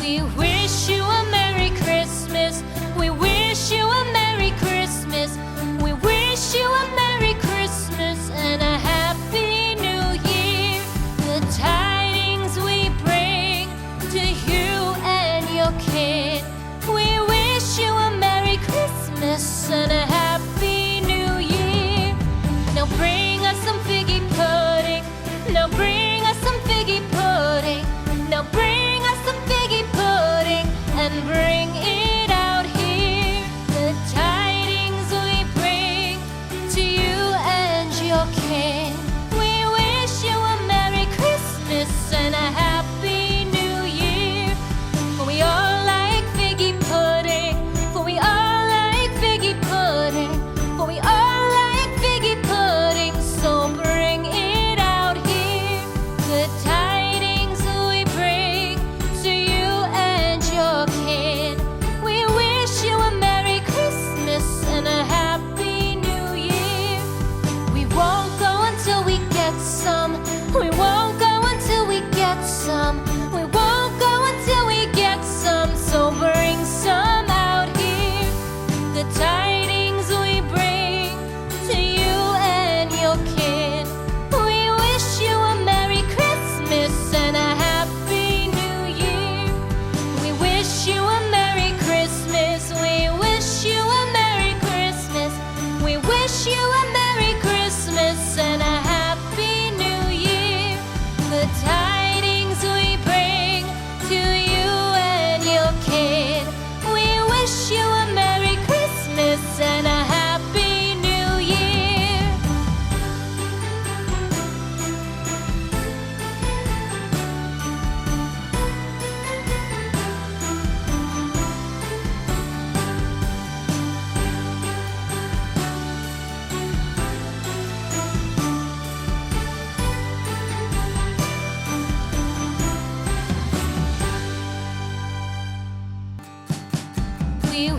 We wish you a Merry Christmas. We wish you a Merry Christmas. We wish you a Merry Christmas and a Happy New Year. The tidings we bring to you and your kid. We wish you a Merry Christmas and a Happy New Year. Now bring us some figgy pudding. Now bring us some figgy pudding. Now bring us some figgy pudding and bring it out here. The tidings we bring to you and your kin. We wish you a Merry Christmas and a Happy New Year. For we all like figgy pudding. For we all like figgy pudding. For we all like figgy pudding. So bring it out here. The tidings we bring to you and your kid. We wish you a Merry Christmas and a Happy New Year. We won't go until we get some. We won't go until we get some. We won't go until we get some. So bring some out here. The tidings we bring to you and your kid. We wish you a Merry Christmas and a Happy New Year. We wish you a Merry Christmas. We wish you a Merry Christmas. We wish you a Merry Christmas and a Happy New Year. The tidings we bring to you and your kid. We wish you a Merry Christmas and a Happy New Year. We